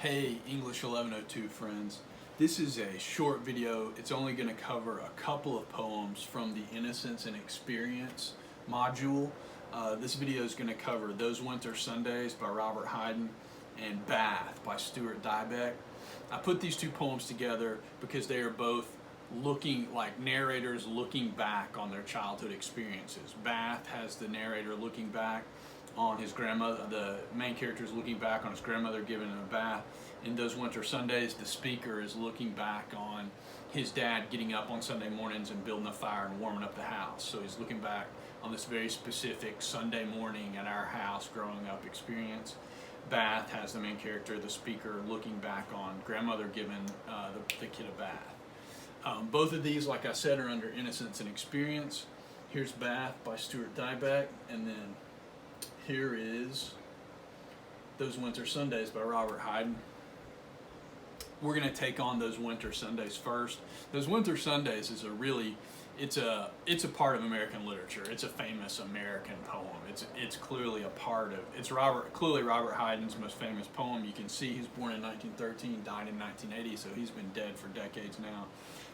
Hey, English 1102 friends. This is a short video. It's only going to cover a couple of poems from the Innocence and Experience module. This video is going to cover Those Winter Sundays by Robert Hayden and Bath by Stuart Dybek. I put these two poems together because they are both looking like narrators looking back on their childhood experiences. Bath has the narrator looking back on his grandmother, the main character is looking back on his grandmother giving him a bath. In Those Winter Sundays, the speaker is looking back on his dad getting up on Sunday mornings and building a fire and warming up the house. So he's looking back on this very specific Sunday morning at our house growing up experience. Bath has the main character, the speaker, looking back on grandmother giving the kid a bath. Both of these, like I said, are under Innocence and Experience. Here's Bath by Stuart Dybek, and then here is Those Winter Sundays by Robert Hayden. We're going to take on Those Winter Sundays first. Those Winter Sundays is it's a part of American literature. It's a famous American poem. It's clearly a part of, clearly Robert Hayden's most famous poem. You can see he's born in 1913, died in 1980, so he's been dead for decades now.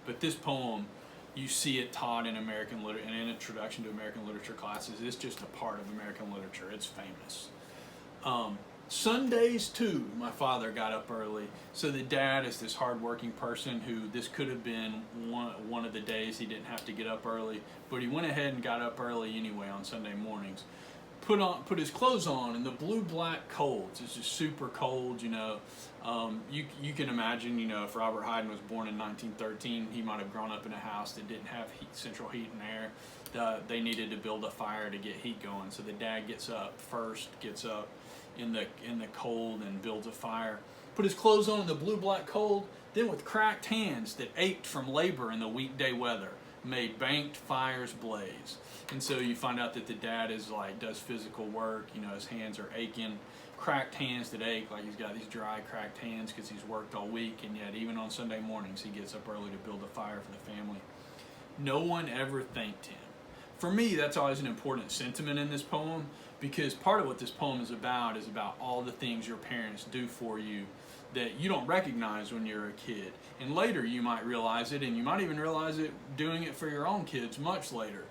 But this poem, you see it taught in American literature, in an introduction to American literature classes. It's just a part of American literature. It's famous. Sundays too, my father got up early. So the dad is this hardworking person who this could have been one of the days he didn't have to get up early, but he went ahead and got up early anyway on Sunday mornings. Put his clothes on in the blue-black colds. It's just super cold, you know. You can imagine, you know, if Robert Hayden was born in 1913, he might have grown up in a house that didn't have central heat and air. They needed to build a fire to get heat going. So the dad gets up in the cold and builds a fire. Put his clothes on in the blue-black cold, then with cracked hands that ached from labor in the weekday weather, made banked fires blaze. And so you find out that the dad does physical work, you know, his hands are aching, cracked hands that ache, like he's got these dry cracked hands because he's worked all week, and yet even on Sunday mornings he gets up early to build a fire for the family. No one ever thanked him. For me, that's always an important sentiment in this poem, because part of what this poem is about all the things your parents do for you that you don't recognize when you're a kid. And later you might realize it, and you might even realize it doing it for your own kids much later.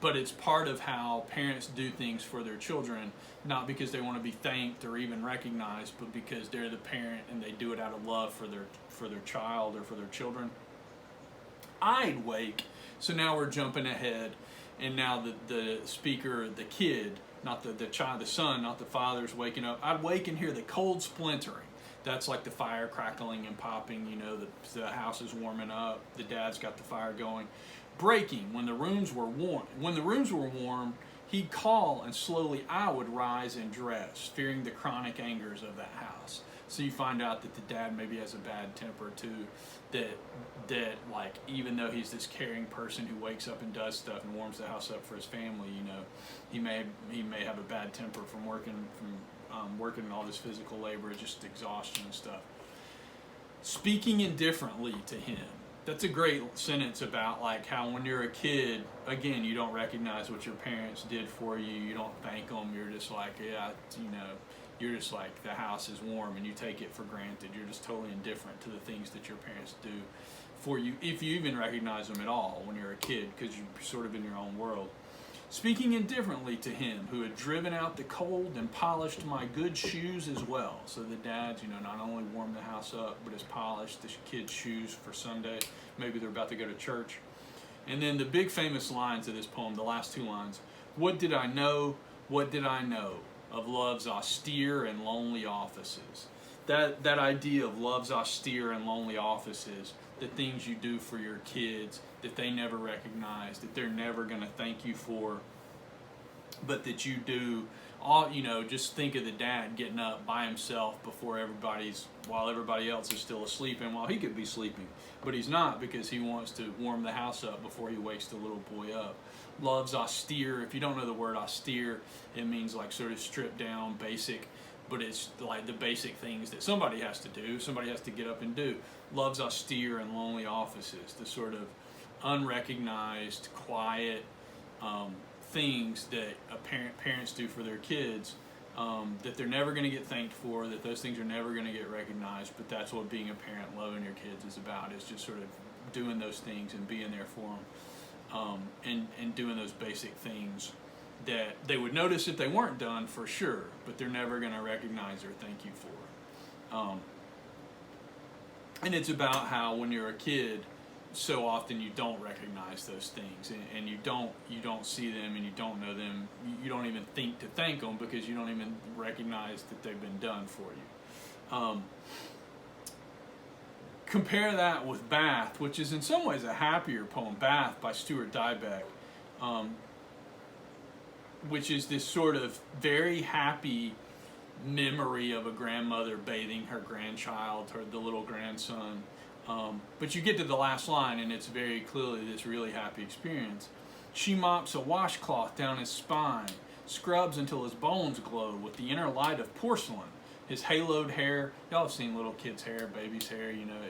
But it's part of how parents do things for their children, not because they want to be thanked or even recognized, but because they're the parent and they do it out of love for their child or for their children. I'd wake, so now we're jumping ahead, and now the speaker, the kid, not the child, the son, not the father's waking up. I'd wake and hear the cold splintering. That's like the fire crackling and popping, you know, the house is warming up, the dad's got the fire going. Breaking when the rooms were warm. When the rooms were warm, he'd call, and slowly I would rise and dress, fearing the chronic angers of that house. So you find out that the dad maybe has a bad temper too, that like, even though he's this caring person who wakes up and does stuff and warms the house up for his family, you know, he may have a bad temper from working all this physical labor, just exhaustion and stuff. Speaking indifferently to him. That's a great sentence about like how when you're a kid, again, you don't recognize what your parents did for you. You don't thank them. You're just like, yeah, you know, you're just like, the house is warm, and you take it for granted. You're just totally indifferent to the things that your parents do for you, if you even recognize them at all when you're a kid, because you're sort of in your own world. Speaking indifferently to him who had driven out the cold and polished my good shoes as well. So the dad, you know, not only warmed the house up, but has polished the kids' shoes for Sunday. Maybe they're about to go to church. And then the big famous lines of this poem, the last two lines. What did I know of love's austere and lonely offices? That idea of love's austere and lonely offices, the things you do for your kids that they never recognize, that they're never going to thank you for, but that you do. All, you know, just think of the dad getting up by himself while everybody else is still asleep, and while he could be sleeping, but he's not, because he wants to warm the house up before he wakes the little boy up. Love's austere. If you don't know the word austere, it means like sort of stripped down, basic, but it's like the basic things that somebody has to do, somebody has to get up and do. Love's austere and lonely offices, the sort of unrecognized, quiet things that parents do for their kids that they're never going to get thanked for, that those things are never going to get recognized, but that's what being a parent, loving your kids is about, is just sort of doing those things and being there for them, and doing those basic things that they would notice if they weren't done for sure, but they're never going to recognize or thank you for. And it's about how when you're a kid, so often you don't recognize those things, and you don't see them, and you don't know them. You don't even think to thank them because you don't even recognize that they've been done for you. Compare that with Bath, which is in some ways a happier poem, Bath by Stuart Dybek, which is this sort of very happy memory of a grandmother bathing her grandchild, or the little grandson. But you get to the last line and it's very clearly this really happy experience. She mops a washcloth down his spine, scrubs until his bones glow with the inner light of porcelain. His haloed hair, y'all have seen little kids' hair, baby's hair, you know,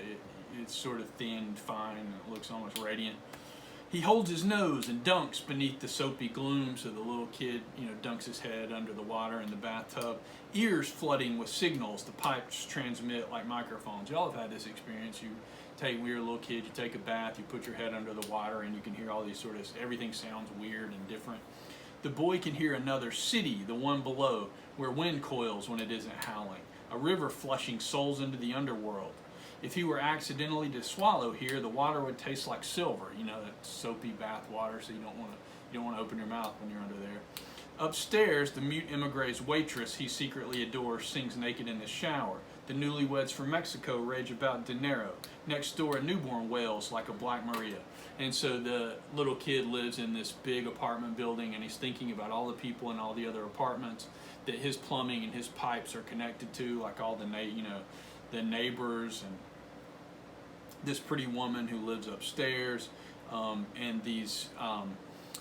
it's sort of thin, fine, and it looks almost radiant. He holds his nose and dunks beneath the soapy gloom, so the little kid, you know, dunks his head under the water in the bathtub, ears flooding with signals the pipes transmit like microphones. Y'all have had this experience. When you're a little kid, you take a bath, you put your head under the water, and you can hear all these sort of, everything sounds weird and different. The boy can hear another city, the one below, where wind coils when it isn't howling, a river flushing souls into the underworld. If he were accidentally to swallow here, the water would taste like silver. You know, that soapy bath water, so you don't want to open your mouth when you're under there. Upstairs, the mute emigre's waitress he secretly adores sings naked in the shower. The newlyweds from Mexico rage about dinero. Next door, a newborn wails like a Black Maria. And so the little kid lives in this big apartment building, and he's thinking about all the people in all the other apartments that his plumbing and his pipes are connected to, like all the neighbors, and this pretty woman who lives upstairs, and these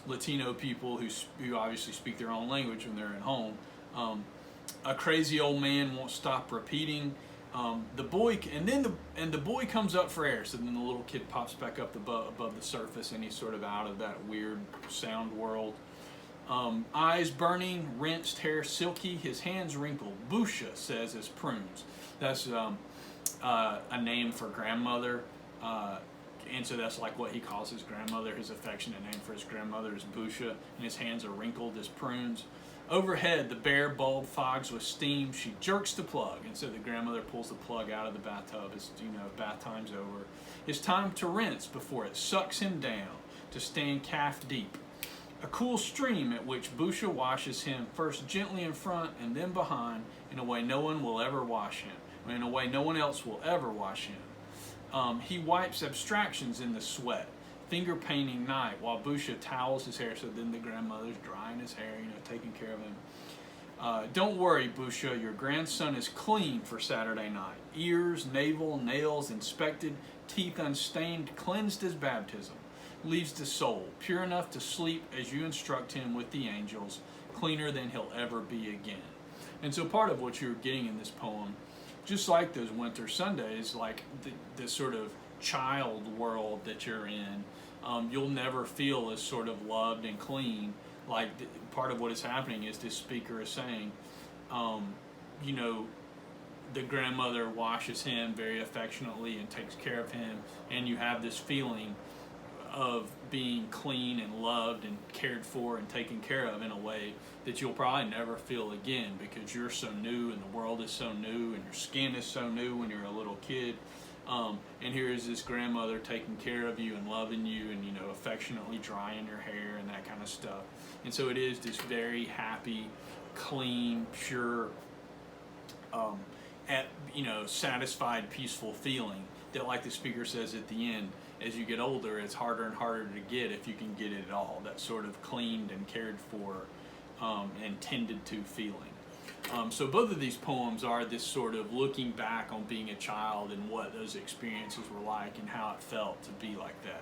Latino people who obviously speak their own language when they're at home. A crazy old man won't stop repeating. The boy comes up for air. So then the little kid pops back up above the surface, and he's sort of out of that weird sound world. Eyes burning, rinsed hair silky, his hands wrinkled. Busha says as prunes. That's a name for grandmother, and so that's like what he calls his grandmother. His affectionate name for his grandmother is Busha, and his hands are wrinkled as prunes. Overhead, the bare bulb fogs with steam. She jerks the plug, and so the grandmother pulls the plug out of the bathtub as, you know, bath time's over. It's time to rinse before it sucks him down, to stand calf deep. A cool stream at which Busha washes him, first gently in front and then behind, in a way no one will ever wash him, in a way no one else will ever wash him. He wipes abstractions in the sweat, finger painting night, while Busha towels his hair, so then the grandmother's drying his hair, you know, taking care of him. Don't worry, Busha, your grandson is clean for Saturday night. Ears, navel, nails inspected, teeth unstained, cleansed as baptism. Leaves the soul, pure enough to sleep as you instruct him with the angels, cleaner than he'll ever be again. And so part of what you're getting in this poem, just like those winter Sundays, like the sort of child world that you're in, you'll never feel as sort of loved and clean. Like part of what is happening is this speaker is saying, you know, the grandmother washes him very affectionately and takes care of him, and you have this feeling of being clean and loved and cared for and taken care of in a way that you'll probably never feel again, because you're so new and the world is so new and your skin is so new when you're a little kid. And here is this grandmother taking care of you and loving you and, you know, affectionately drying your hair and that kind of stuff. And so it is this very happy, clean, pure, satisfied, peaceful feeling that, like the speaker says at the end, as you get older, it's harder and harder to get, if you can get it at all, that sort of cleaned and cared for and tended to feeling. So both of these poems are this sort of looking back on being a child and what those experiences were like and how it felt to be like that.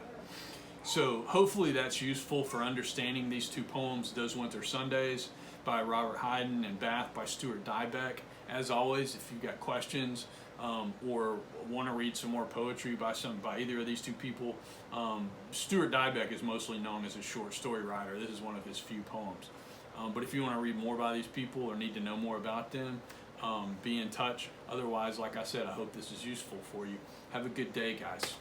So hopefully that's useful for understanding these two poems, Those Winter Sundays by Robert Hayden and Bath by Stuart Dybek. As always, if you've got questions or want to read some more poetry by either of these two people, Stuart Dybek is mostly known as a short story writer. This is one of his few poems. But if you want to read more about these people or need to know more about them, be in touch. Otherwise, like I said, I hope this is useful for you. Have a good day, guys.